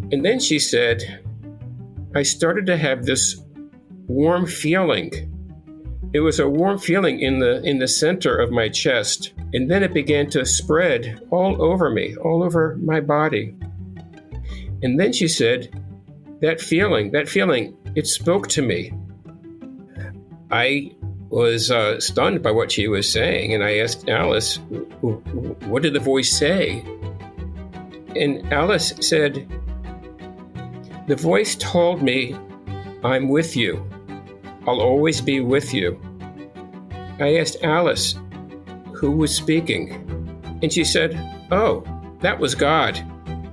And then she said, I started to have this warm feeling. It was a warm feeling in the center of my chest. And then it began to spread all over me, all over my body. And then she said, that feeling, it spoke to me. I was stunned by what she was saying, and I asked Alice, what did the voice say? And Alice said, the voice told me, I'm with you. I'll always be with you. I asked Alice, who was speaking? And she said, oh, that was God.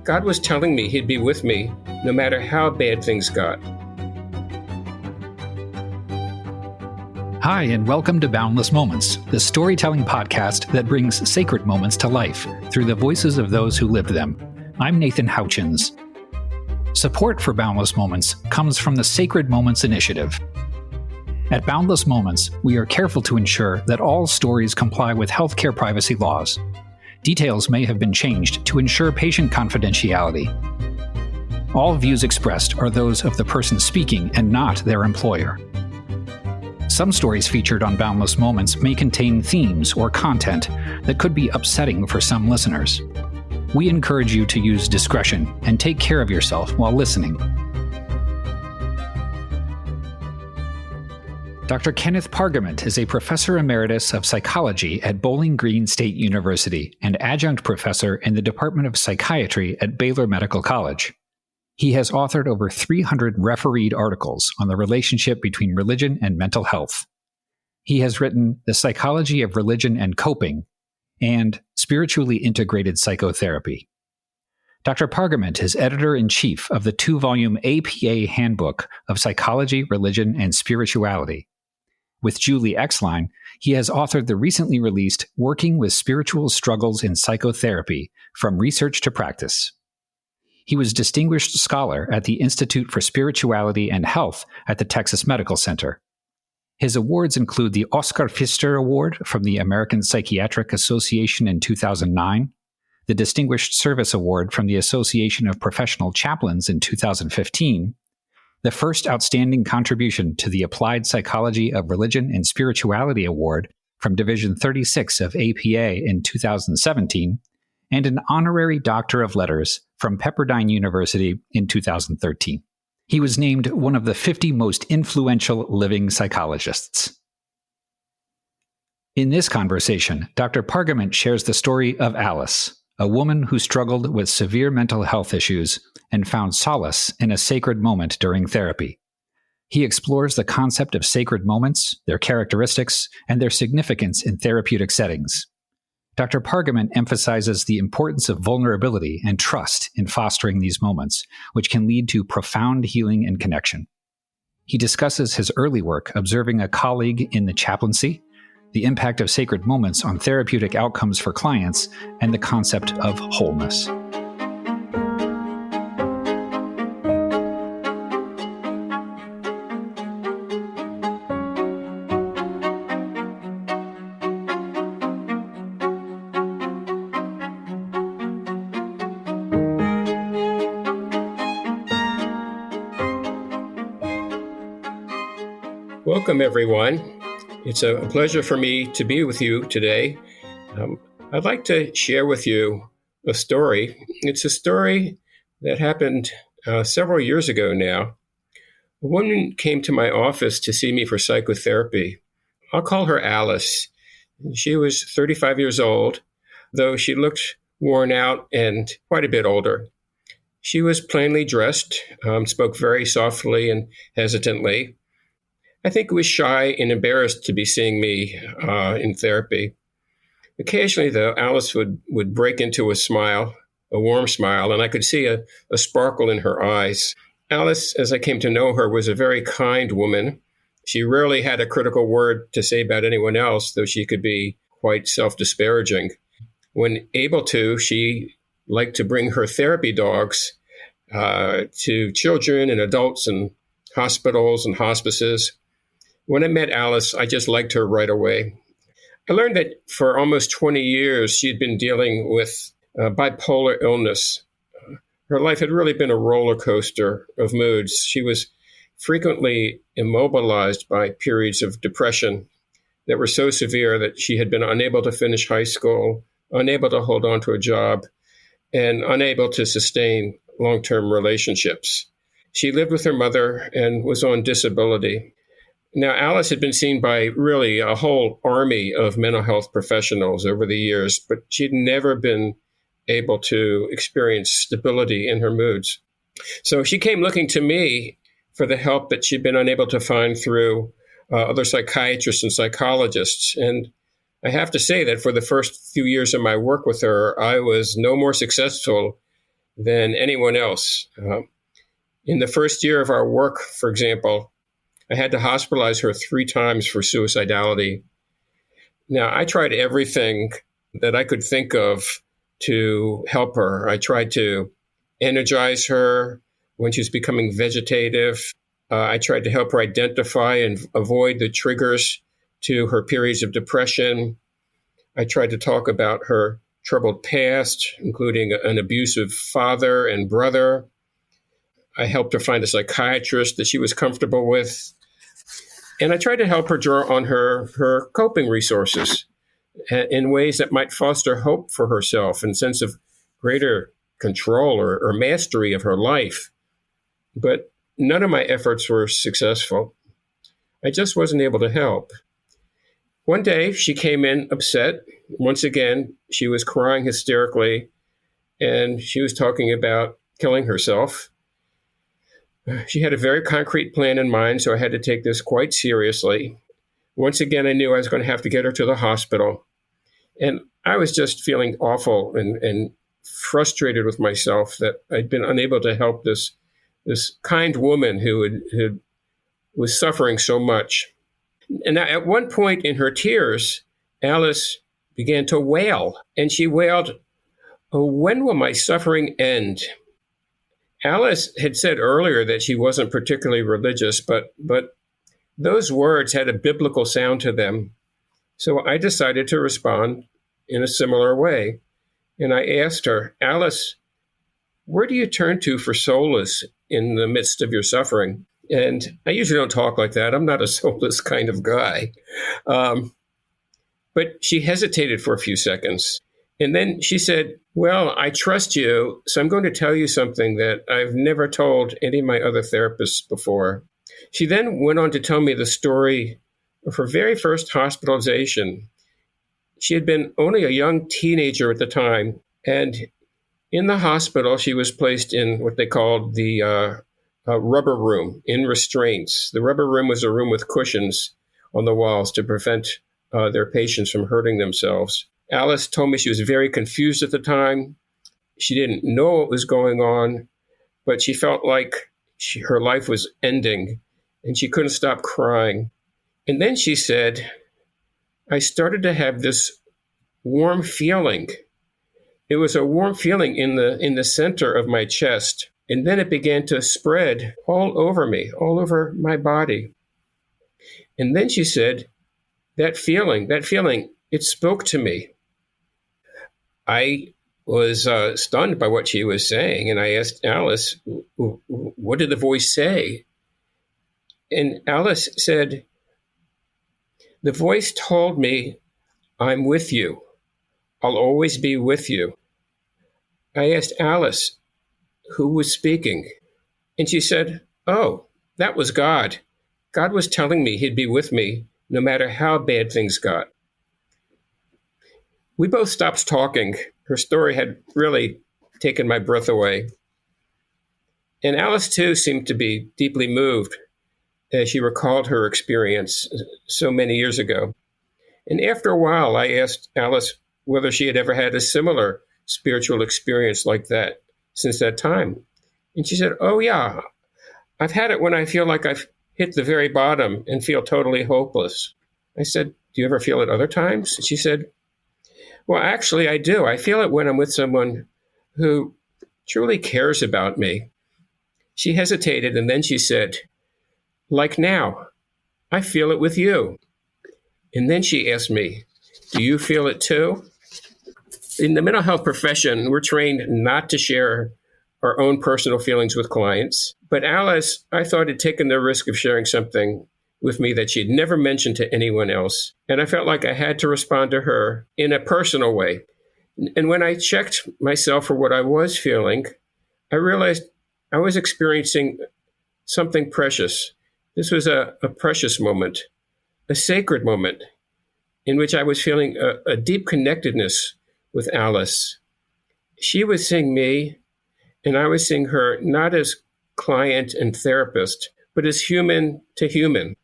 God was telling me he'd be with me no matter how bad things got. Hi, and welcome to Boundless Moments, the storytelling podcast that brings sacred moments to life through the voices of those who lived them. I'm Nathan Houchins. Support for Boundless Moments comes from the Sacred Moments Initiative. At Boundless Moments, we are careful to ensure that all stories comply with healthcare privacy laws. Details may have been changed to ensure patient confidentiality. All views expressed are those of the person speaking and not their employer. Some stories featured on Boundless Moments may contain themes or content that could be upsetting for some listeners. We encourage you to use discretion and take care of yourself while listening. Dr. Kenneth Pargament is a professor emeritus of psychology at Bowling Green State University and adjunct professor in the Department of Psychiatry at Baylor Medical College. He has authored over 300 refereed articles on the relationship between religion and mental health. He has written The Psychology of Religion and Coping and Spiritually Integrated Psychotherapy. Dr. Pargament is editor-in-chief of the 2-volume APA Handbook of Psychology, Religion, and Spirituality. With Julie Exline, he has authored the recently released Working with Spiritual Struggles in Psychotherapy, From Research to Practice. He was Distinguished Scholar at the Institute for Spirituality and Health at the Texas Medical Center. His awards include the Oscar Pfister Award from the American Psychiatric Association in 2009, the Distinguished Service Award from the Association of Professional Chaplains in 2015, the first outstanding contribution to the Applied Psychology of Religion and Spirituality Award from Division 36 of APA in 2017, and an honorary Doctor of Letters from Pepperdine University in 2013. He was named one of the 50 most influential living psychologists. In this conversation, Dr. Pargament shares the story of Alice, a woman who struggled with severe mental health issues and found solace in a sacred moment during therapy. He explores the concept of sacred moments, their characteristics, and their significance in therapeutic settings. Dr. Pargament emphasizes the importance of vulnerability and trust in fostering these moments, which can lead to profound healing and connection. He discusses his early work observing a colleague in the chaplaincy, the impact of sacred moments on therapeutic outcomes for clients, and the concept of wholeness. Welcome, everyone. It's a pleasure for me to be with you today. I'd like to share with you a story. It's a story that happened several years ago now. A woman came to my office to see me for psychotherapy. I'll call her Alice. She was 35 years old, though she looked worn out and quite a bit older. She was plainly dressed, spoke very softly and hesitantly. I think was shy and embarrassed to be seeing me in therapy. Occasionally, though, Alice would break into a smile, a warm smile, and I could see a sparkle in her eyes. Alice, as I came to know her, was a very kind woman. She rarely had a critical word to say about anyone else, though she could be quite self-disparaging. When able to, she liked to bring her therapy dogs to children and adults in hospitals and hospices. When I met Alice, I just liked her right away. I learned that for almost 20 years, she'd been dealing with bipolar illness. Her life had really been a roller coaster of moods. She was frequently immobilized by periods of depression that were so severe that she had been unable to finish high school, unable to hold on to a job, and unable to sustain long-term relationships. She lived with her mother and was on disability. Now, Alice had been seen by really a whole army of mental health professionals over the years, but she'd never been able to experience stability in her moods. So she came looking to me for the help that she'd been unable to find through other psychiatrists and psychologists. And I have to say that for the first few years of my work with her, I was no more successful than anyone else. In the first year of our work, for example, I had to hospitalize her 3 times for suicidality. Now, I tried everything that I could think of to help her. I tried to energize her when she was becoming vegetative. I tried to help her identify and avoid the triggers to her periods of depression. I tried to talk about her troubled past, including an abusive father and brother. I helped her find a psychiatrist that she was comfortable with. And I tried to help her draw on her coping resources in ways that might foster hope for herself and sense of greater control or mastery of her life. But none of my efforts were successful. I just wasn't able to help. One day, she came in upset. Once again, she was crying hysterically, and she was talking about killing herself. She had a very concrete plan in mind, so I had to take this quite seriously. Once again, I knew I was going to have to get her to the hospital. And I was just feeling awful and frustrated with myself that I'd been unable to help this kind woman who was suffering so much. And at one point in her tears, Alice began to wail. And she wailed, "Oh, when will my suffering end?" Alice had said earlier that she wasn't particularly religious, but those words had a biblical sound to them. So I decided to respond in a similar way. And I asked her, "Alice, where do you turn to for solace in the midst of your suffering?" And I usually don't talk like that. I'm not a solace kind of guy. But she hesitated for a few seconds. And then she said, "Well, I trust you, so I'm going to tell you something that I've never told any of my other therapists before." She then went on to tell me the story of her very first hospitalization. She had been only a young teenager at the time, and in the hospital, she was placed in what they called the rubber room, in restraints. The rubber room was a room with cushions on the walls to prevent their patients from hurting themselves. Alice told me she was very confused at the time. She didn't know what was going on, but she felt like her life was ending, and she couldn't stop crying. And then she said, "I started to have this warm feeling. It was a warm feeling in the center of my chest, and then it began to spread all over me, all over my body." And then she said, that feeling, it spoke to me." I was stunned by what she was saying, and I asked Alice, "What did the voice say?" And Alice said, "The voice told me, 'I'm with you. I'll always be with you.'" I asked Alice, "Who was speaking?" And she said, "Oh, that was God. God was telling me he'd be with me no matter how bad things got." We both stopped talking. Her story had really taken my breath away. And Alice, too, seemed to be deeply moved as she recalled her experience so many years ago. And after a while, I asked Alice whether she had ever had a similar spiritual experience like that since that time. And she said, "Oh, yeah, I've had it when I feel like I've hit the very bottom and feel totally hopeless." I said, "Do you ever feel it other times?" She said, "Well, actually, I do. I feel it when I'm with someone who truly cares about me." She hesitated, and then she said, "Like now, I feel it with you." And then she asked me, "Do you feel it too?" In the mental health profession, we're trained not to share our own personal feelings with clients. But Alice, I thought, had taken the risk of sharing something with me that she had never mentioned to anyone else. And I felt like I had to respond to her in a personal way. And when I checked myself for what I was feeling, I realized I was experiencing something precious. This was a precious moment, a sacred moment in which I was feeling a deep connectedness with Alice. She was seeing me, and I was seeing her not as client and therapist, but as human to human.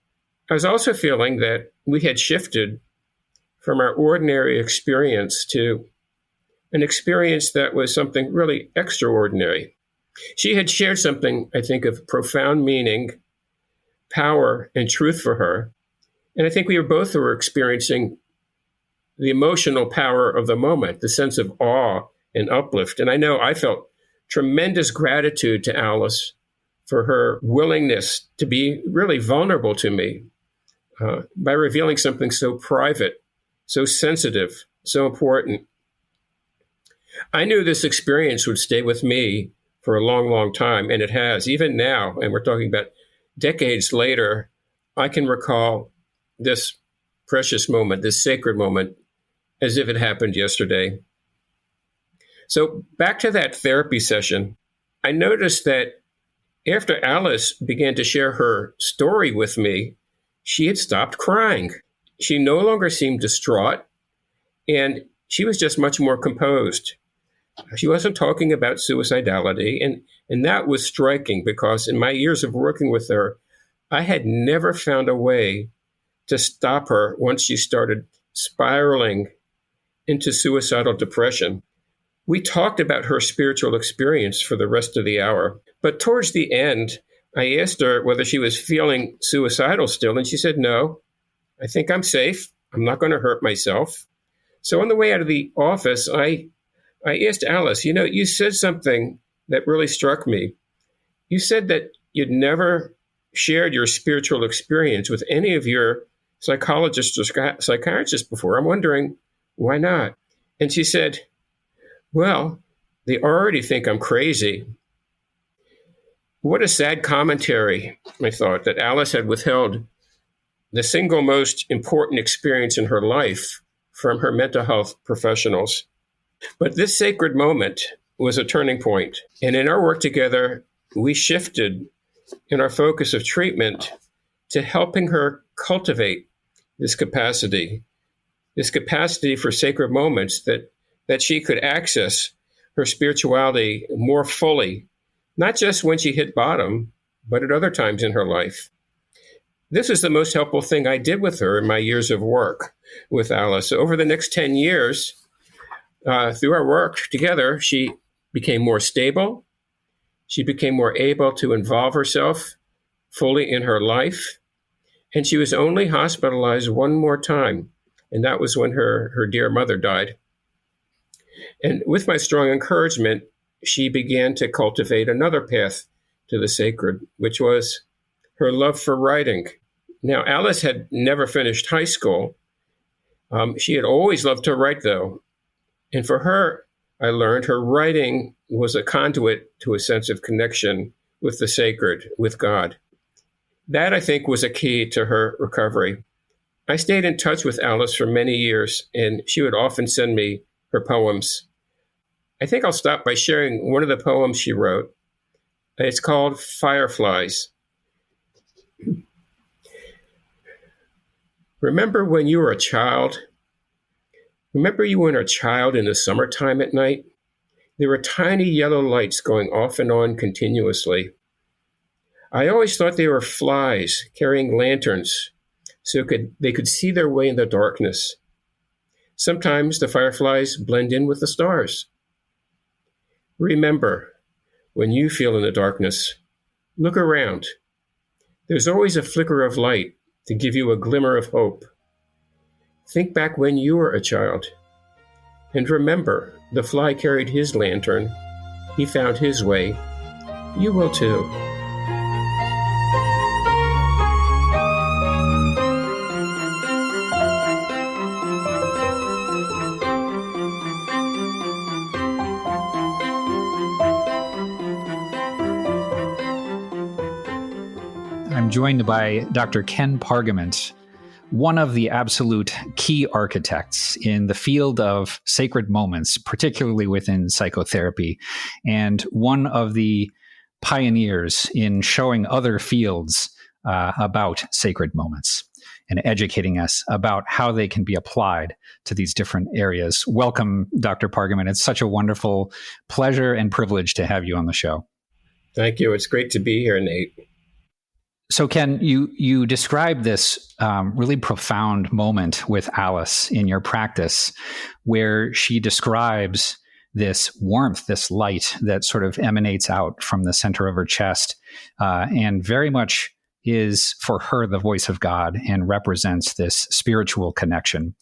I was also feeling that we had shifted from our ordinary experience to an experience that was something really extraordinary. She had shared something, I think, of profound meaning, power, and truth for her. And I think we both were experiencing the emotional power of the moment, the sense of awe and uplift. And I know I felt tremendous gratitude to Alice for her willingness to be really vulnerable to me by revealing something so private, so sensitive, so important. I knew this experience would stay with me for a long, long time, and it has. Even now, and we're talking about decades later, I can recall this precious moment, this sacred moment, as if it happened yesterday. So back to that therapy session, I noticed that after Alice began to share her story with me, she had stopped crying. She no longer seemed distraught, and she was just much more composed. She wasn't talking about suicidality, and that was striking because in my years of working with her, I had never found a way to stop her once she started spiraling into suicidal depression. We talked about her spiritual experience for the rest of the hour, but towards the end, I asked her whether she was feeling suicidal still, and she said, no, I think I'm safe. I'm not going to hurt myself. So on the way out of the office, I asked Alice, you said something that really struck me. You said that you'd never shared your spiritual experience with any of your psychologists or psychiatrists before. I'm wondering, why not? And she said, well, they already think I'm crazy. What a sad commentary, I thought, that Alice had withheld the single most important experience in her life from her mental health professionals. But this sacred moment was a turning point. And in our work together, we shifted in our focus of treatment to helping her cultivate this capacity for sacred moments that she could access her spirituality more fully, not just when she hit bottom, but at other times in her life. This is the most helpful thing I did with her in my years of work with Alice. Over the next 10 years, through our work together, she became more stable. She became more able to involve herself fully in her life. And she was only hospitalized one more time, and that was when her dear mother died. And with my strong encouragement, she began to cultivate another path to the sacred, which was her love for writing. Now, Alice had never finished high school. She had always loved to write, though. And for her, I learned her writing was a conduit to a sense of connection with the sacred, with God. That, I think, was a key to her recovery. I stayed in touch with Alice for many years, and she would often send me her poems. I think I'll stop by sharing one of the poems she wrote. It's called Fireflies. Remember when you were a child? Remember you were a child in the summertime at night? There were tiny yellow lights going off and on continuously. I always thought they were flies carrying lanterns so they could see their way in the darkness. Sometimes the fireflies blend in with the stars. Remember, when you feel in the darkness, look around. There's always a flicker of light to give you a glimmer of hope. Think back when you were a child. And remember, the fly carried his lantern. He found his way. You will too. I'm joined by Dr. Ken Pargament, one of the absolute key architects in the field of sacred moments, particularly within psychotherapy, and one of the pioneers in showing other fields about sacred moments and educating us about how they can be applied to these different areas. Welcome, Dr. Pargament. It's such a wonderful pleasure and privilege to have you on the show. Thank you. It's great to be here, Nate. So, Ken, you described this really profound moment with Alice in your practice, where she describes this warmth, this light that sort of emanates out from the center of her chest, and very much is for her the voice of God and represents this spiritual connection.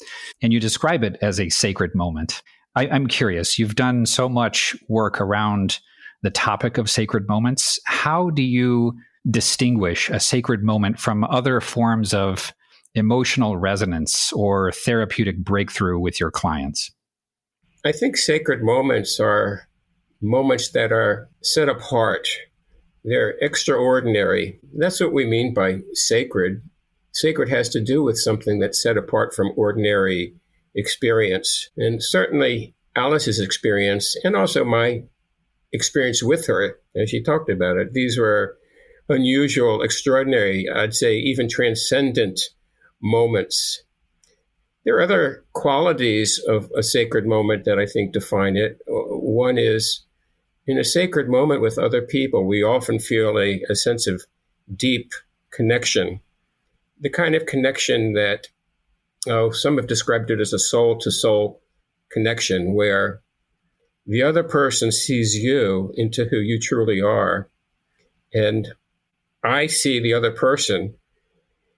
And you describe it as a sacred moment. I'm curious, you've done so much work around the topic of sacred moments. How do you distinguish a sacred moment from other forms of emotional resonance or therapeutic breakthrough with your clients? I think sacred moments are moments that are set apart. They're extraordinary. That's what we mean by sacred. Sacred has to do with something that's set apart from ordinary experience. And certainly Alice's experience, and also my experience with her, as she talked about it, these were unusual, extraordinary, I'd say even transcendent moments. There are other qualities of a sacred moment that I think define it. One is, in a sacred moment with other people, we often feel a sense of deep connection, the kind of connection that some have described it as a soul-to-soul connection, where the other person sees you into who you truly are, and I see the other person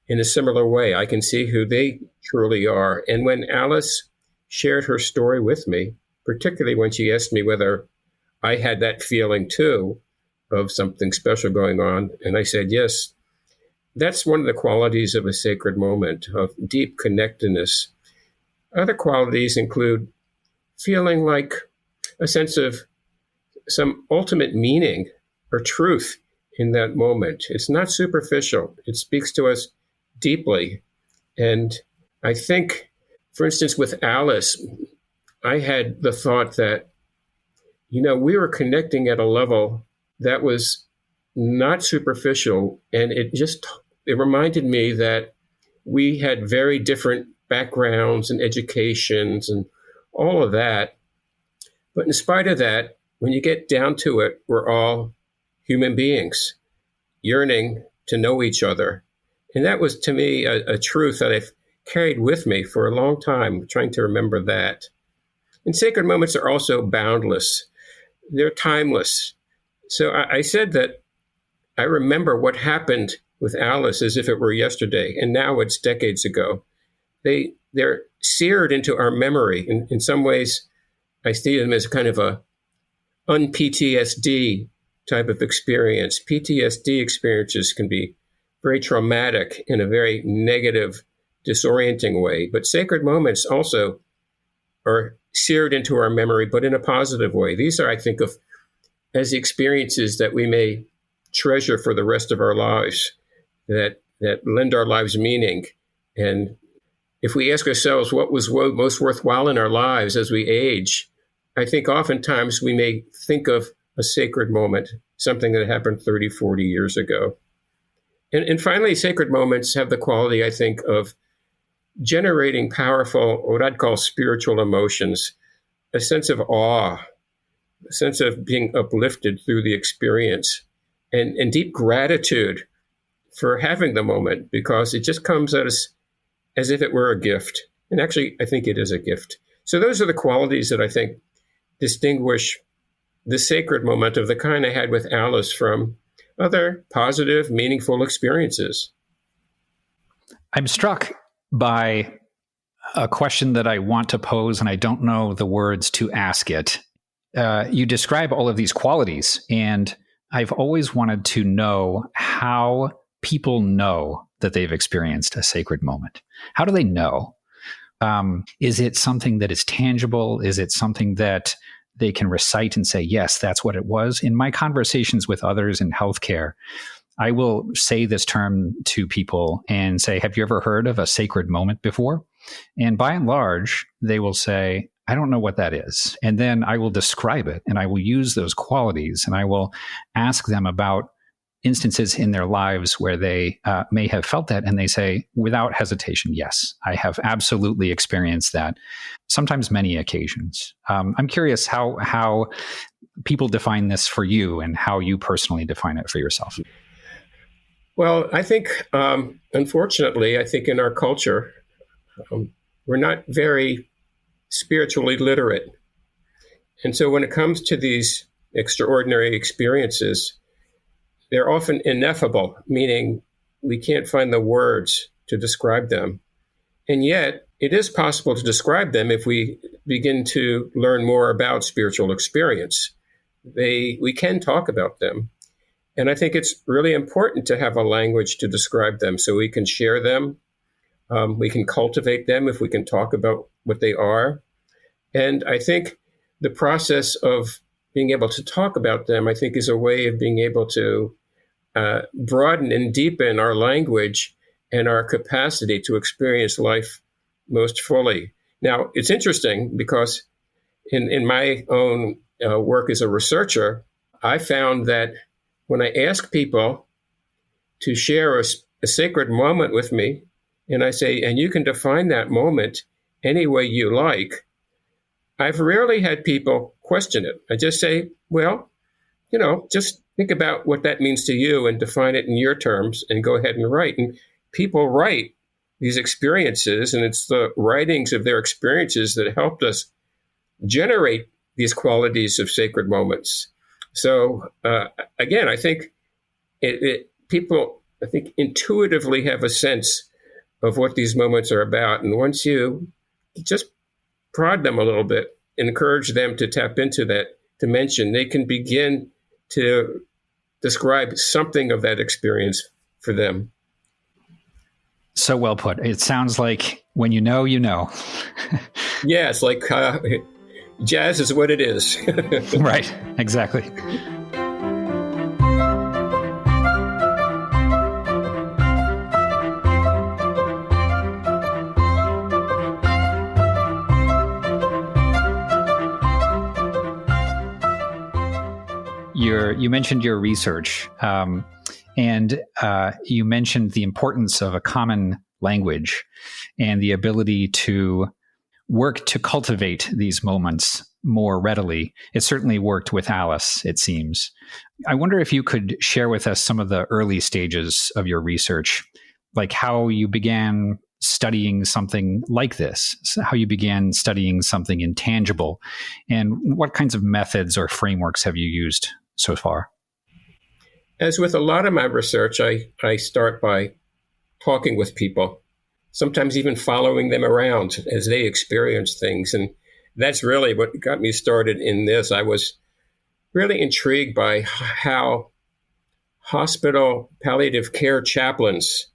in a similar way. I can see who they truly are. And when Alice shared her story with me, particularly when she asked me whether I had that feeling too of something special going on, and I said yes, that's one of the qualities of a sacred moment, of deep connectedness. Other qualities include feeling like a sense of some ultimate meaning or truth in that moment. It's not superficial. It speaks to us deeply. And I think, for instance, with Alice, I had the thought that, we were connecting at a level that was not superficial. And it reminded me that we had very different backgrounds and educations and all of that. But in spite of that, when you get down to it, we're all human beings yearning to know each other. And that was, to me, a truth that I've carried with me for a long time, trying to remember that. And sacred moments are also boundless. They're timeless. So I said that I remember what happened with Alice as if it were yesterday, and now it's decades ago. They're seared into our memory. In some ways, I see them as kind of a un-PTSD type of experience. PTSD experiences can be very traumatic in a very negative, disorienting way. But sacred moments also are seared into our memory, but in a positive way. These are, I think, of as experiences that we may treasure for the rest of our lives, that lend our lives meaning. And if we ask ourselves what was most worthwhile in our lives as we age, I think oftentimes we may think of a sacred moment, something that happened 30, 40 years ago. And finally, sacred moments have the quality, I think, of generating powerful, what I'd call spiritual emotions, a sense of awe, a sense of being uplifted through the experience, and deep gratitude for having the moment, because it just comes at us as if it were a gift. And actually, I think it is a gift. So those are the qualities that I think distinguish the sacred moment of the kind I had with Alice from other positive, meaningful experiences. I'm struck by a question that I want to pose, and I don't know the words to ask it. You describe all of these qualities, and I've always wanted to know how people know that they've experienced a sacred moment. How do they know? Is it something that is tangible? Is it something that they can recite and say, yes, that's what it was? In my conversations with others in healthcare, I will say this term to people and say, have you ever heard of a sacred moment before? And by and large, they will say, I don't know what that is. And then I will describe it and I will use those qualities and I will ask them about instances in their lives where they may have felt that. And they say, without hesitation, yes, I have absolutely experienced that, sometimes many occasions. I'm curious how people define this for you and how you personally define it for yourself. Well, I think, unfortunately, I think in our culture, we're not very spiritually literate. And so when it comes to these extraordinary experiences, they're often ineffable, meaning we can't find the words to describe them. And yet, it is possible to describe them if we begin to learn more about spiritual experience. We can talk about them. And I think it's really important to have a language to describe them so we can share them. We can cultivate them if we can talk about what they are. And I think the process of being able to talk about them, I think, is a way of being able to broaden and deepen our language and our capacity to experience life most fully. Now, it's interesting because in my own work as a researcher, I found that when I ask people to share a sacred moment with me, and I say, and you can define that moment any way you like, I've rarely had people question it. I just say, well, just think about what that means to you and define it in your terms and go ahead and write. And people write these experiences, and it's the writings of their experiences that helped us generate these qualities of sacred moments. So again, I think people, I think, intuitively have a sense of what these moments are about. And once you just prod them a little bit, encourage them to tap into that dimension, they can begin to describe something of that experience for them. So well put. It sounds like when you know, you know. Yeah, it's like jazz is what it is. Right, exactly. You mentioned your research, and you mentioned the importance of a common language and the ability to work to cultivate these moments more readily. It certainly worked with Alice, it seems. I wonder if you could share with us some of the early stages of your research, like how you began studying something like this, how you began studying something intangible, and what kinds of methods or frameworks have you used so far? As with a lot of my research, I start by talking with people, sometimes even following them around as they experience things. And that's really what got me started in this. I was really intrigued by how hospital palliative care chaplains,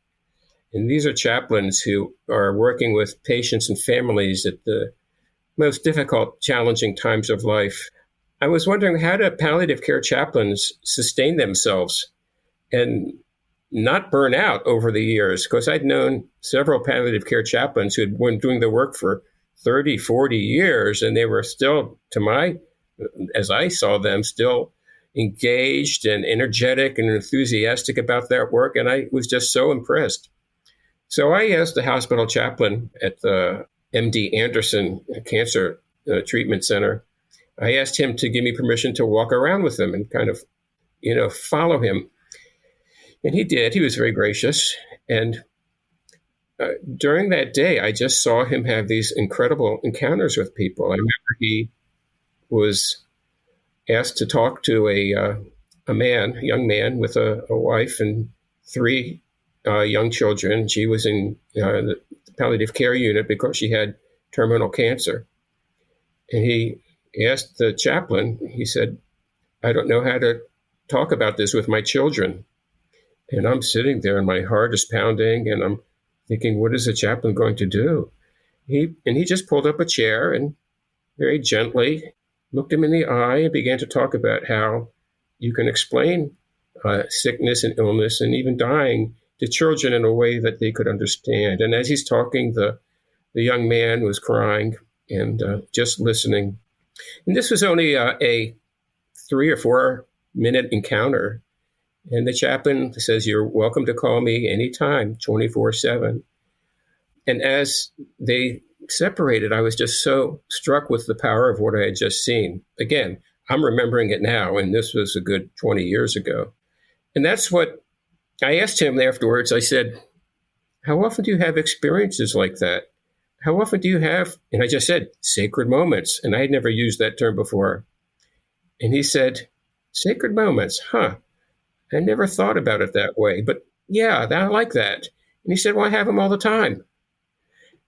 and these are chaplains who are working with patients and families at the most difficult, challenging times of life. I was wondering, how do palliative care chaplains sustain themselves and not burn out over the years? Because I'd known several palliative care chaplains who had been doing the work for 30, 40 years, and they were still, as I saw them, still engaged and energetic and enthusiastic about their work. And I was just so impressed. So I asked the hospital chaplain at the MD Anderson Cancer Treatment Center, I asked him to give me permission to walk around with him and kind of, follow him. And he did. He was very gracious. And during that day, I just saw him have these incredible encounters with people. I remember he was asked to talk to a young man with a wife and 3 young children. She was in the palliative care unit because she had terminal cancer. And he asked the chaplain, he said, I don't know how to talk about this with my children. And I'm sitting there and my heart is pounding and I'm thinking, what is the chaplain going to do? He just pulled up a chair and very gently looked him in the eye and began to talk about how you can explain sickness and illness and even dying to children in a way that they could understand. And as he's talking, the young man was crying and just listening. And this was only a 3 or 4 minute encounter. And the chaplain says, "You're welcome to call me anytime, 24/7. And as they separated, I was just so struck with the power of what I had just seen. Again, I'm remembering it now, and this was a good 20 years ago. And that's what I asked him afterwards. I said, "How often do you have experiences like that? How often do you have," and I just said, "sacred moments." And I had never used that term before. And he said, "Sacred moments, huh? I never thought about it that way, but yeah, I like that." And he said, "Well, I have them all the time."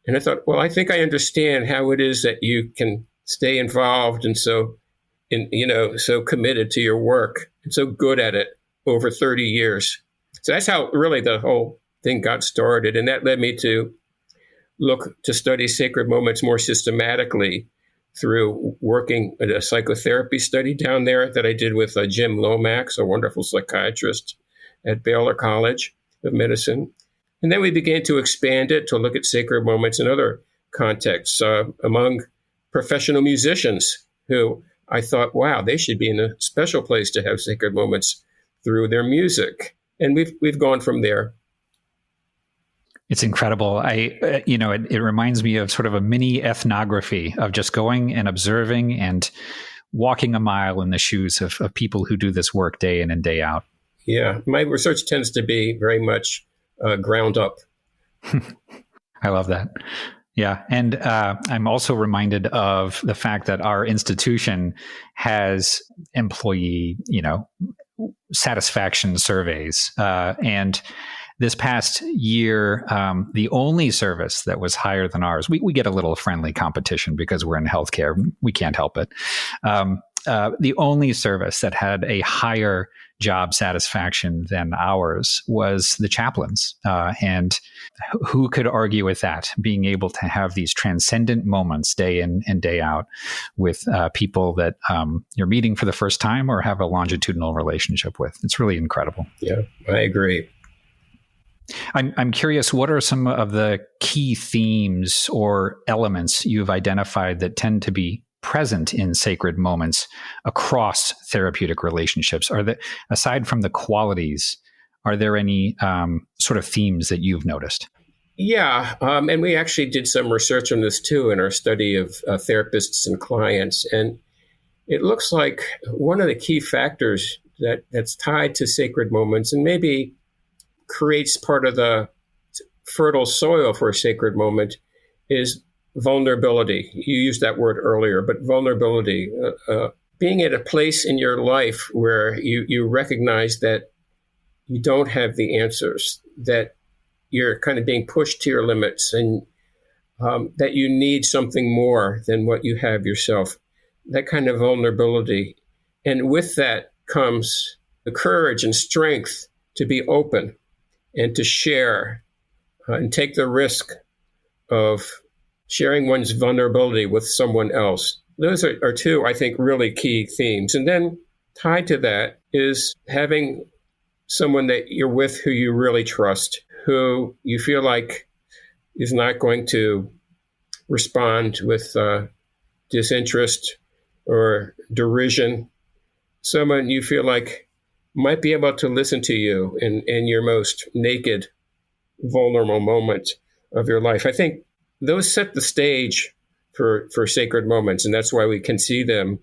And I thought, well, I think I understand how it is that you can stay involved and so committed to your work and so good at it over 30 years. So that's how really the whole thing got started. And that led me to look to study sacred moments more systematically through working at a psychotherapy study down there that I did with Jim Lomax, a wonderful psychiatrist at Baylor College of Medicine. And then we began to expand it to look at sacred moments in other contexts among professional musicians who I thought, wow, they should be in a special place to have sacred moments through their music. And we've gone from there. It's incredible. It reminds me of sort of a mini ethnography of just going and observing and walking a mile in the shoes of people who do this work day in and day out. Yeah, my research tends to be very much ground up. I love that. Yeah. And I'm also reminded of the fact that our institution has employee, satisfaction surveys. And this past year, the only service that was higher than ours, we get a little friendly competition because we're in healthcare. We can't help it. The only service that had a higher job satisfaction than ours was the chaplains. And who could argue with that, being able to have these transcendent moments day in and day out with people that you're meeting for the first time or have a longitudinal relationship with? It's really incredible. Yeah, I agree. I'm curious, what are some of the key themes or elements you've identified that tend to be present in sacred moments across therapeutic relationships? Are there, aside from the qualities, are there any sort of themes that you've noticed? Yeah, and we actually did some research on this too in our study of therapists and clients. And it looks like one of the key factors that's tied to sacred moments and maybe creates part of the fertile soil for a sacred moment is vulnerability. You used that word earlier, but vulnerability, being at a place in your life where you recognize that you don't have the answers, that you're kind of being pushed to your limits, and that you need something more than what you have yourself. That kind of vulnerability. And with that comes the courage and strength to be open and to share and take the risk of sharing one's vulnerability with someone else. Those are two, I think, really key themes. And then tied to that is having someone that you're with who you really trust, who you feel like is not going to respond with disinterest or derision. Someone you feel like might be able to listen to you in your most naked, vulnerable moment of your life. I think those set the stage for sacred moments, and that's why we can see them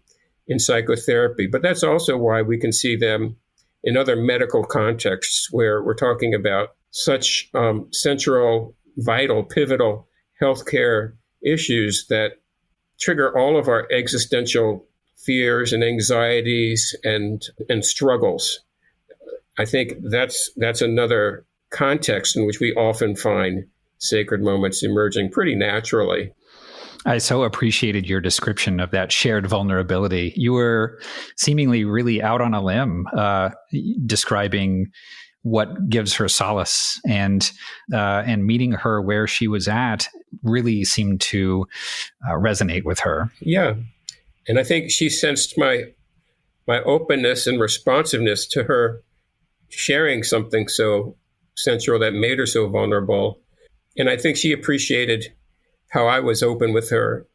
in psychotherapy. But that's also why we can see them in other medical contexts where we're talking about such central, vital, pivotal healthcare issues that trigger all of our existential fears and anxieties and struggles. I think that's another context in which we often find sacred moments emerging pretty naturally. I so appreciated your description of that shared vulnerability. You were seemingly really out on a limb describing what gives her solace, and meeting her where she was at really seemed to resonate with her. Yeah. And I think she sensed my openness and responsiveness to her sharing something so central that made her so vulnerable. And I think she appreciated how I was open with her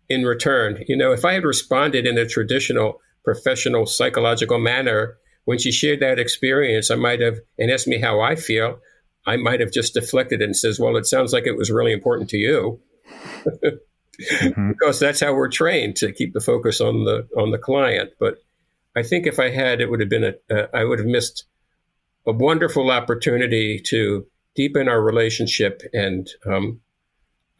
in return. If I had responded in a traditional professional psychological manner when she shared that experience, I might have, and asked me how I feel, I might have just deflected it and says, well, it sounds like it was really important to you. Mm-hmm. Because that's how we're trained, to keep the focus on the client. But I think if I had, it would have been I would have missed a wonderful opportunity to deepen our relationship and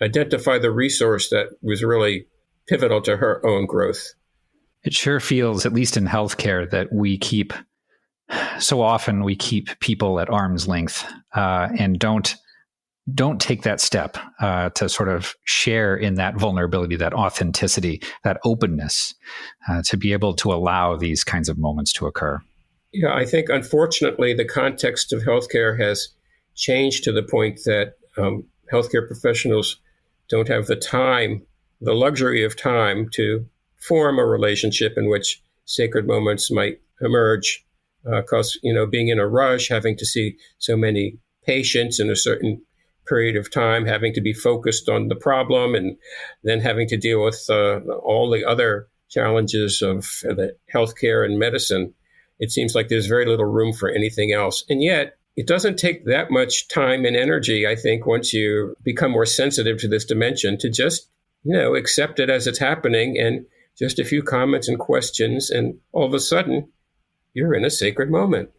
identify the resource that was really pivotal to her own growth. It sure feels, at least in healthcare, that so often we keep people at arm's length and don't take that step to sort of share in that vulnerability, that authenticity, that openness, to be able to allow these kinds of moments to occur. Yeah, I think, unfortunately, the context of healthcare has changed to the point that healthcare professionals don't have the luxury of time to form a relationship in which sacred moments might emerge. Because, being in a rush, having to see so many patients in a certain period of time, having to be focused on the problem, and then having to deal with all the other challenges of the healthcare and medicine, it seems like there's very little room for anything else. And yet, it doesn't take that much time and energy, I think, once you become more sensitive to this dimension, to just, accept it as it's happening, and just a few comments and questions, and all of a sudden, you're in a sacred moment.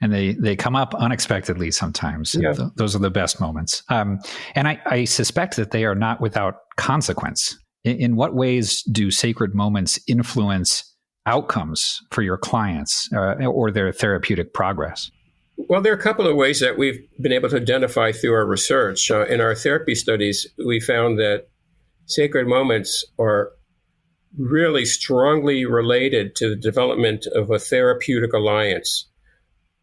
And they come up unexpectedly sometimes. Yeah. Those are the best moments. And I suspect that they are not without consequence. In what ways do sacred moments influence outcomes for your clients or their therapeutic progress? Well, there are a couple of ways that we've been able to identify through our research. In our therapy studies, we found that sacred moments are really strongly related to the development of a therapeutic alliance,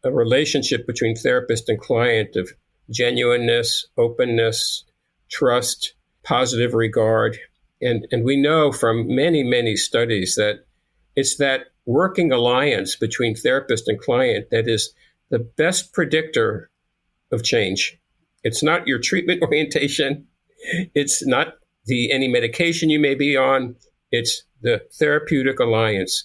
a relationship between therapist and client of genuineness, openness, trust, positive regard. And we know from many, many studies that it's that working alliance between therapist and client that is the best predictor of change. It's not your treatment orientation. It's not any medication you may be on. It's the therapeutic alliance.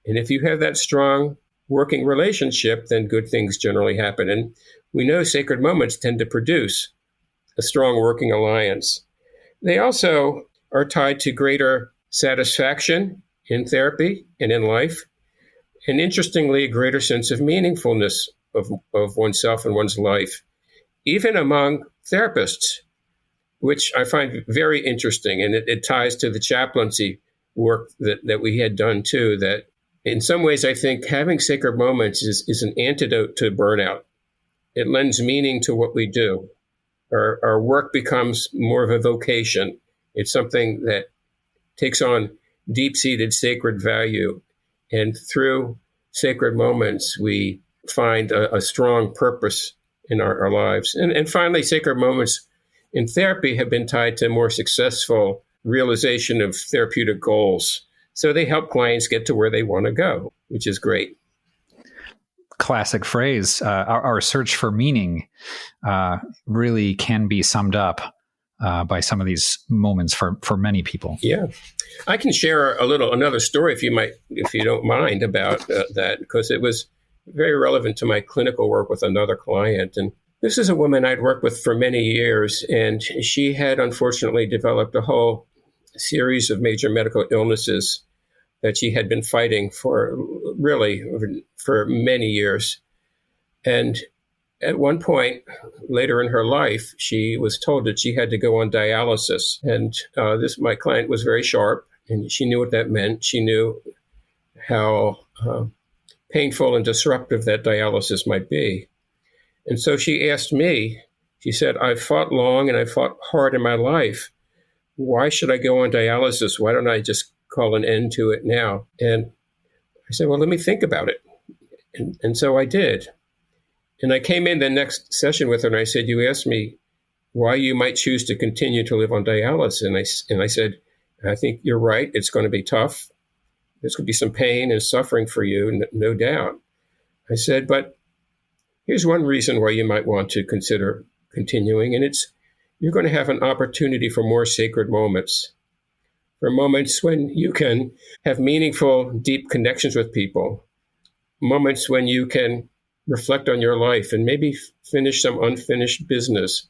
And if you have that strong working relationship, then good things generally happen. And we know sacred moments tend to produce a strong working alliance. They also are tied to greater satisfaction in therapy and in life. And interestingly, a greater sense of meaningfulness of oneself and one's life, even among therapists, which I find very interesting. And it ties to the chaplaincy work that we had done too, that in some ways I think having sacred moments is an antidote to burnout. It lends meaning to what we do. Our work becomes more of a vocation. It's something that takes on deep-seated sacred value. And through sacred moments, we find a strong purpose in our lives. And finally, sacred moments in therapy have been tied to more successful realization of therapeutic goals. So they help clients get to where they want to go, which is great. Classic phrase. Our search for meaning really can be summed up by some of these moments for many people. Yeah. I can share another story if you don't mind, about that, because it was very relevant to my clinical work with another client. And this is a woman I'd worked with for many years, and she had unfortunately developed a whole series of major medical illnesses that she had been fighting for many years. And at one point later in her life, she was told that she had to go on dialysis. And my client was very sharp, and she knew what that meant. She knew how painful and disruptive that dialysis might be. And so she asked me, she said, "I've fought long and I've fought hard in my life. Why should I go on dialysis? Why don't I just call an end to it now?" And I said, "Well, let me think about it." And so I did. And I came in the next session with her and I said, "You asked me why you might choose to continue to live on dialysis." And I said, "I think you're right. It's going to be tough. There's going to be some pain and suffering for you, no doubt." I said, "But Here's one reason why you might want to consider continuing, and it's you're going to have an opportunity for more sacred moments, for moments when you can have meaningful, deep connections with people, moments when you can reflect on your life and maybe finish some unfinished business,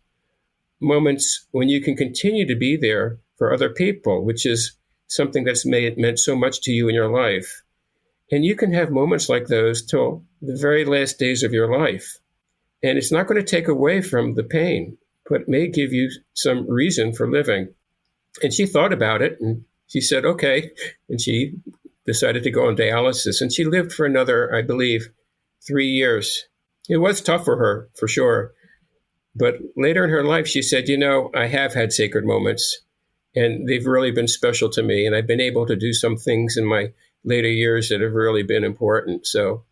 moments when you can continue to be there for other people, which is something that's meant so much to you in your life. And you can have moments like those till the very last days of your life. And it's not going to take away from the pain, but it may give you some reason for living. And she thought about it and she said, okay. And she decided to go on dialysis. And she lived for another, I believe, 3 years. It was tough for her, for sure. But later in her life, she said, I have had sacred moments, and they've really been special to me. And I've been able to do some things in my later years that have really been important. So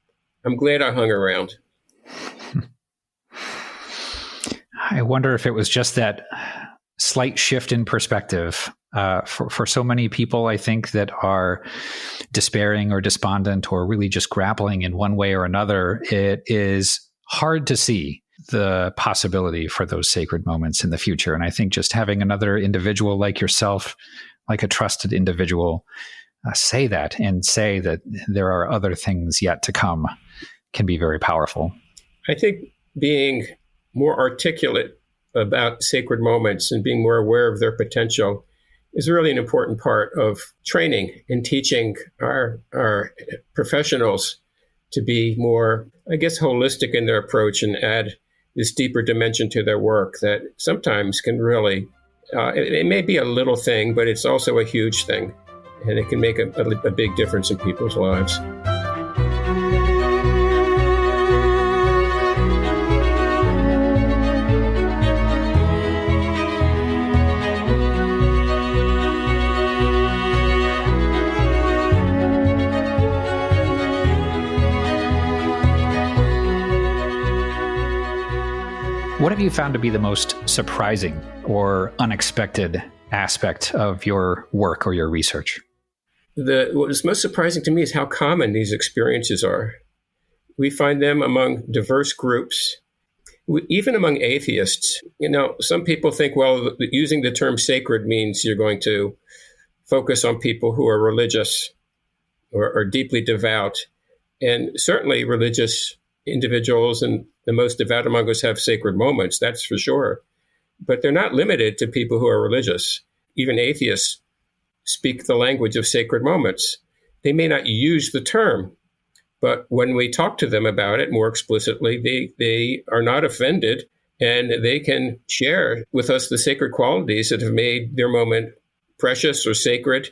I'm glad I hung around. I wonder if it was just that slight shift in perspective. For so many people, I think, that are despairing or despondent or really just grappling in one way or another, it is hard to see the possibility for those sacred moments in the future. And I think just having another individual like yourself, like a trusted individual, say that and say that there are other things yet to come can be very powerful. I think being more articulate about sacred moments and being more aware of their potential is really an important part of training and teaching our professionals to be more, I guess, holistic in their approach and add this deeper dimension to their work that sometimes can really, it may be a little thing, but it's also a huge thing. And it can make a big difference in people's lives. What have you found to be the most surprising or unexpected aspect of your work or your research? What is most surprising to me is how common these experiences are. We find them among diverse groups, even among atheists. Some people think, well, using the term sacred means you're going to focus on people who are religious or deeply devout. And certainly religious individuals and the most devout among us have sacred moments, that's for sure. But they're not limited to people who are religious. Even atheists speak the language of sacred moments. They may not use the term, but when we talk to them about it more explicitly, they are not offended, and they can share with us the sacred qualities that have made their moment precious or sacred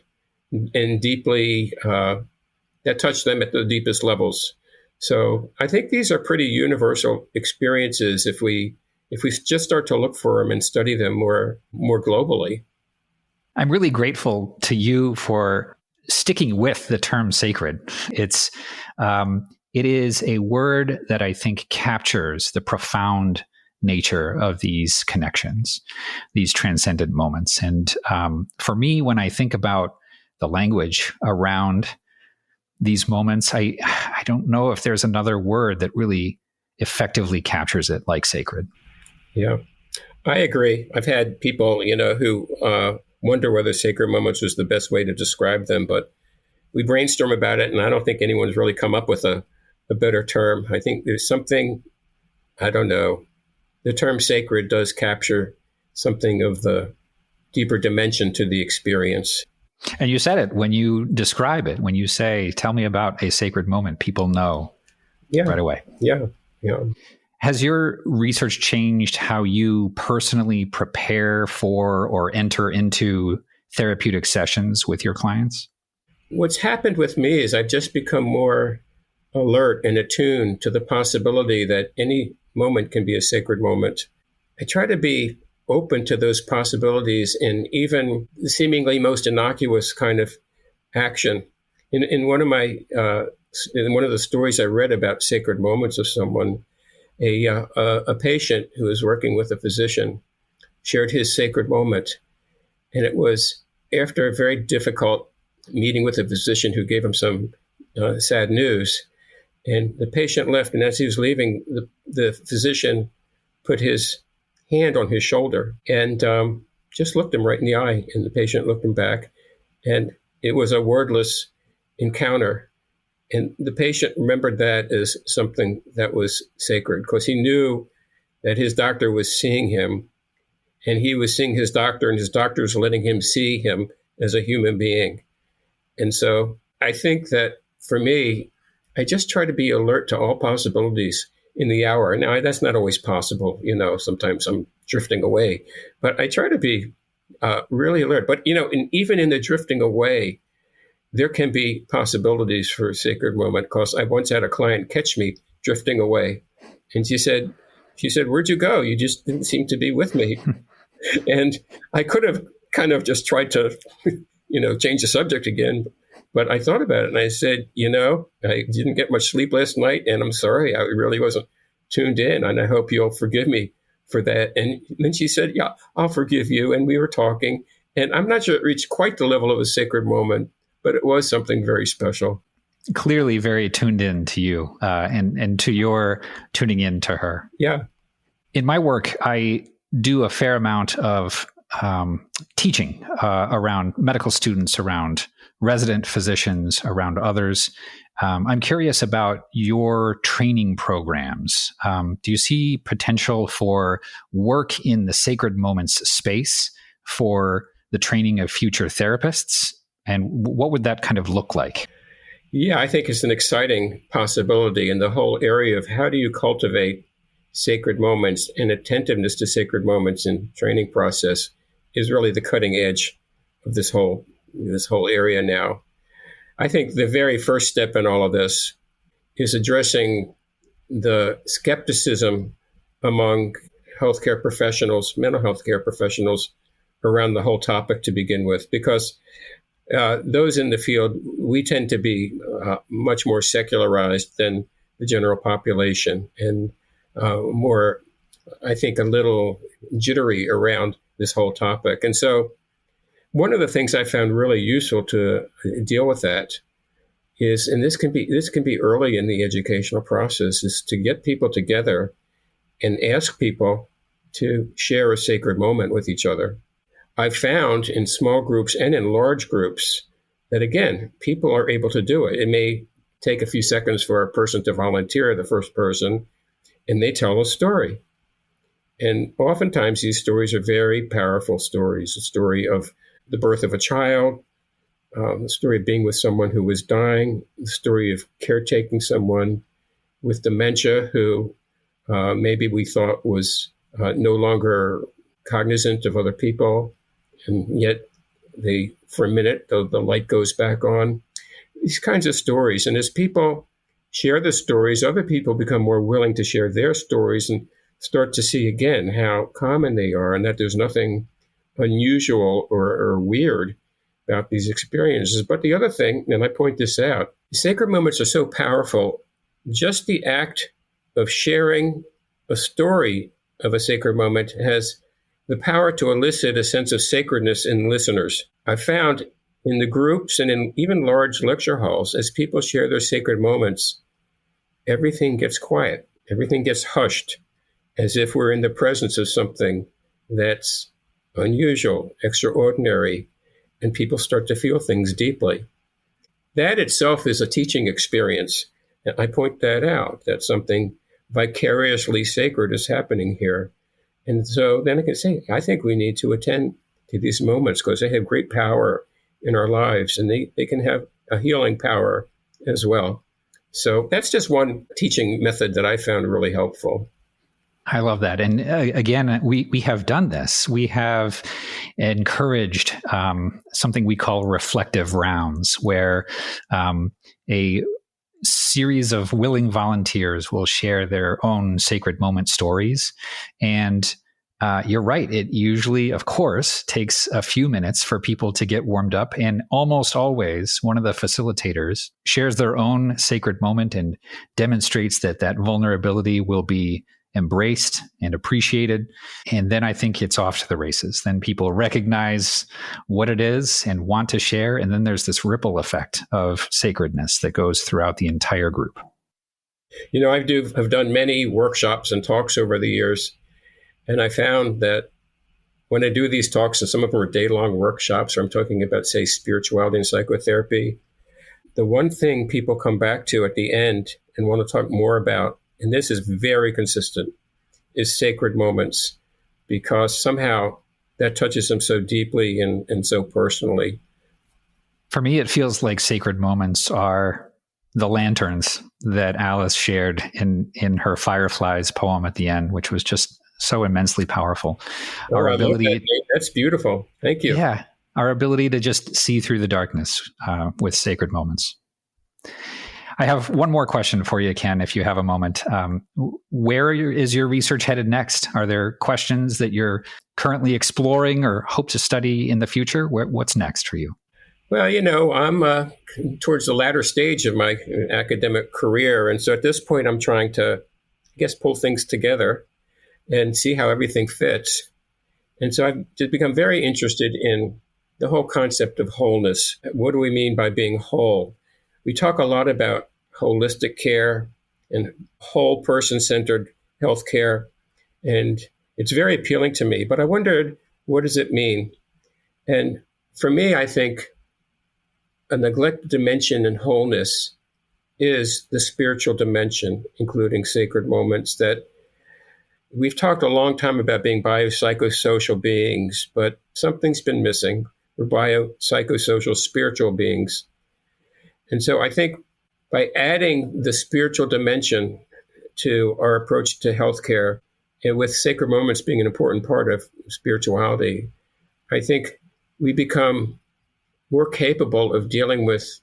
and deeply, that touch them at the deepest levels. So I think these are pretty universal experiences if we just start to look for them and study them more globally. I'm really grateful to you for sticking with the term sacred. It is a word that I think captures the profound nature of these connections, these transcendent moments. And for me, when I think about the language around these moments, I don't know if there's another word that really effectively captures it like sacred. Yeah, I agree. I've had people, who wonder whether sacred moments was the best way to describe them, but we brainstorm about it, and I don't think anyone's really come up with a better term. I think there's something, I don't know, the term sacred does capture something of the deeper dimension to the experience. And you said it when you describe it, when you say, tell me about a sacred moment, people know right away. Yeah. Has your research changed how you personally prepare for or enter into therapeutic sessions with your clients? What's happened with me is I've just become more alert and attuned to the possibility that any moment can be a sacred moment. I try to be open to those possibilities in even the seemingly most innocuous kind of action. In one of the stories I read about sacred moments of someone, a patient who was working with a physician shared his sacred moment. And it was after a very difficult meeting with a physician who gave him some sad news. And the patient left, and as he was leaving, the physician put his hand on his shoulder and just looked him right in the eye. And the patient looked him back. And it was a wordless encounter. And the patient remembered that as something that was sacred, because he knew that his doctor was seeing him, and he was seeing his doctor, and his doctor was letting him see him as a human being. And so I think that for me, I just try to be alert to all possibilities in the hour. Now, that's not always possible. Sometimes I'm drifting away, but I try to be really alert. But, even in the drifting away, there can be possibilities for a sacred moment, because I once had a client catch me drifting away. And she said, "Where'd you go? You just didn't seem to be with me." And I could have kind of just tried to, change the subject again. But I thought about it and I said, I didn't get much sleep last night, and I'm sorry. I really wasn't tuned in, and I hope you'll forgive me for that. And then she said, "Yeah, I'll forgive you." And we were talking, and I'm not sure it reached quite the level of a sacred moment, but it was something very special. Clearly very tuned in to you and to your tuning in to her. Yeah. In my work, I do a fair amount of teaching around medical students, around resident physicians, around others. I'm curious about your training programs. Do you see potential for work in the sacred moments space for the training of future therapists? And what would that kind of look like? Yeah, I think it's an exciting possibility in the whole area of how do you cultivate sacred moments, and attentiveness to sacred moments in training process is really the cutting edge of this whole area now. I think the very first step in all of this is addressing the skepticism among healthcare professionals, mental health care professionals, around the whole topic to begin with, because those in the field, we tend to be much more secularized than the general population, and more, I think, a little jittery around this whole topic. And so one of the things I found really useful to deal with that is, and this can be early in the educational process, is to get people together and ask people to share a sacred moment with each other. I've found in small groups and in large groups that, again, people are able to do it. It may take a few seconds for a person to volunteer, the first person, and they tell a story. And oftentimes these stories are very powerful stories. The story of the birth of a child, the story of being with someone who was dying, the story of caretaking someone with dementia who maybe we thought was no longer cognizant of other people, and yet for a minute, the light goes back on. These kinds of stories. And as people share the stories, other people become more willing to share their stories and start to see again how common they are, and that there's nothing unusual or weird about these experiences. But the other thing, and I point this out, sacred moments are so powerful. Just the act of sharing a story of a sacred moment has the power to elicit a sense of sacredness in listeners. I've found in the groups and in even large lecture halls, as people share their sacred moments, everything gets quiet, everything gets hushed, as if we're in the presence of something that's unusual, extraordinary, and people start to feel things deeply. That itself is a teaching experience. And I point that out, that something vicariously sacred is happening here. And so then I can say, I think we need to attend to these moments because they have great power in our lives, and they can have a healing power as well. So that's just one teaching method that I found really helpful. I love that. And again, we have done this. We have encouraged something we call reflective rounds, where a series of willing volunteers will share their own sacred moment stories. And you're right. It usually, of course, takes a few minutes for people to get warmed up. And almost always, one of the facilitators shares their own sacred moment and demonstrates that vulnerability will be embraced and appreciated. And then I think it's off to the races. Then people recognize what it is and want to share. And then there's this ripple effect of sacredness that goes throughout the entire group. I've done many workshops and talks over the years, and I found that when I do these talks, and some of them are day-long workshops, or I'm talking about, say, spirituality and psychotherapy, the one thing people come back to at the end and want to talk more about, and this is very consistent, is sacred moments, because somehow that touches them so deeply and so personally. For me, it feels like sacred moments are the lanterns that Alice shared in her Fireflies poem at the end, which was just so immensely powerful. Our ability, that's beautiful. Thank you. Yeah, our ability to just see through the darkness with sacred moments. I have one more question for you, Ken, if you have a moment. Where is your research headed next? Are there questions that you're currently exploring or hope to study in the future? What's next for you? Well, I'm towards the latter stage of my academic career. And so at this point, I'm trying to, pull things together and see how everything fits. And so I've just become very interested in the whole concept of wholeness. What do we mean by being whole? We talk a lot about holistic care and whole person-centered healthcare, and it's very appealing to me. But I wondered, what does it mean? And for me, I think a neglected dimension in wholeness is the spiritual dimension, including sacred moments. That we've talked a long time about being biopsychosocial beings, but something's been missing. We're biopsychosocial spiritual beings. And so I think by adding the spiritual dimension to our approach to healthcare, and with sacred moments being an important part of spirituality, I think we become more capable of dealing with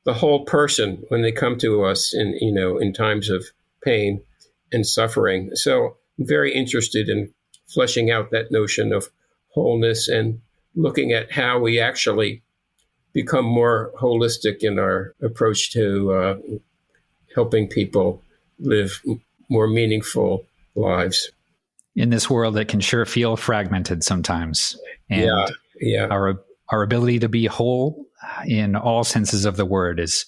the whole person when they come to us in times of pain and suffering. So I'm very interested in fleshing out that notion of wholeness and looking at how we actually become more holistic in our approach to helping people live more meaningful lives. In this world that can sure feel fragmented sometimes. And our ability to be whole in all senses of the word is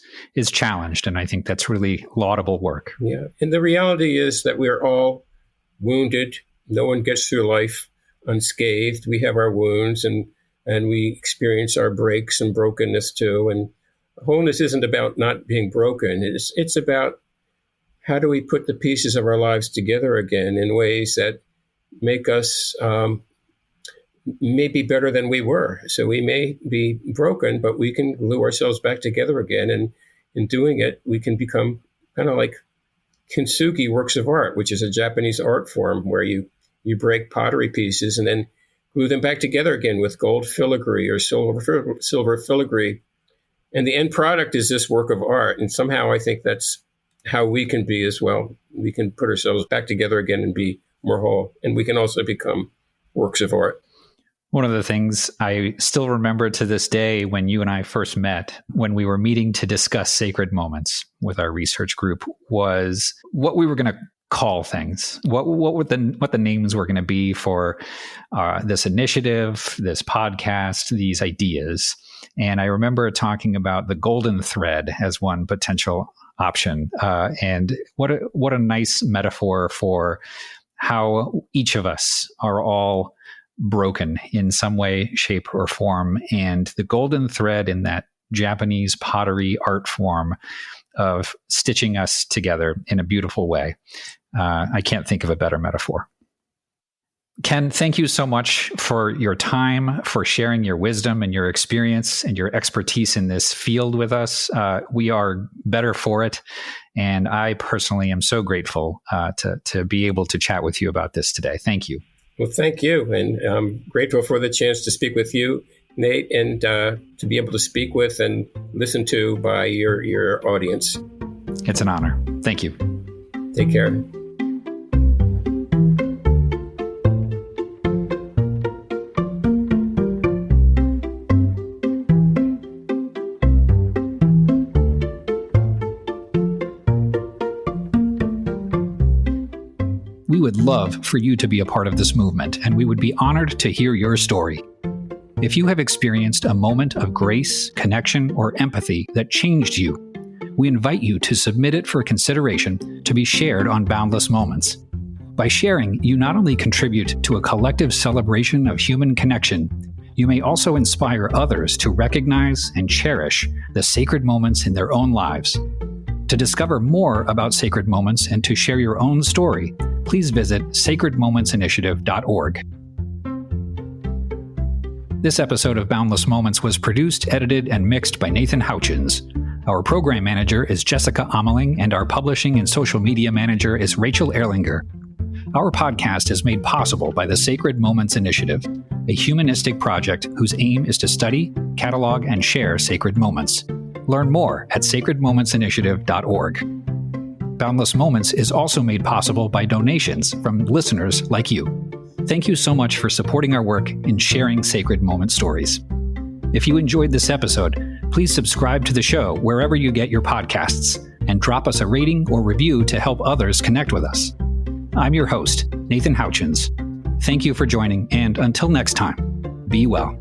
challenged. And I think that's really laudable work. Yeah. And the reality is that we're all wounded. No one gets through life unscathed. We have our wounds and we experience our breaks and brokenness too. And wholeness isn't about not being broken. It's about how do we put the pieces of our lives together again in ways that make us maybe better than we were. So we may be broken, but we can glue ourselves back together again. And in doing it, we can become kind of like kintsugi works of art, which is a Japanese art form where you break pottery pieces and then glue them back together again with gold filigree or silver filigree. And the end product is this work of art. And somehow I think that's how we can be as well. We can put ourselves back together again and be more whole. And we can also become works of art. One of the things I still remember to this day when you and I first met, when we were meeting to discuss sacred moments with our research group, was what we were going to call things, what the names were going to be for this initiative, this podcast, these ideas. And I remember talking about the golden thread as one potential option. And what a nice metaphor for how each of us are all broken in some way, shape, or form. And the golden thread in that Japanese pottery art form of stitching us together in a beautiful way. I can't think of a better metaphor. Ken, thank you so much for your time, for sharing your wisdom and your experience and your expertise in this field with us. We are better for it. And I personally am so grateful to be able to chat with you about this today. Thank you. Well, thank you. And I'm grateful for the chance to speak with you, Nate, and to be able to speak with and listen to by your audience. It's an honor. Thank you. Take care. We would love for you to be a part of this movement, and we would be honored to hear your story. If you have experienced a moment of grace, connection, or empathy that changed you, we invite you to submit it for consideration to be shared on Boundless Moments. By sharing, you not only contribute to a collective celebration of human connection, you may also inspire others to recognize and cherish the sacred moments in their own lives. To discover more about sacred moments and to share your own story, please visit sacredmomentsinitiative.org. This episode of Boundless Moments was produced, edited, and mixed by Nathan Houchins. Our program manager is Jessica Ameling, and our publishing and social media manager is Rachel Erlinger. Our podcast is made possible by the Sacred Moments Initiative, a humanistic project whose aim is to study, catalog, and share sacred moments. Learn more at sacredmomentsinitiative.org. Boundless Moments is also made possible by donations from listeners like you. Thank you so much for supporting our work in sharing sacred moment stories. If you enjoyed this episode, please subscribe to the show wherever you get your podcasts and drop us a rating or review to help others connect with us. I'm your host, Nathan Houchins. Thank you for joining, and until next time, be well.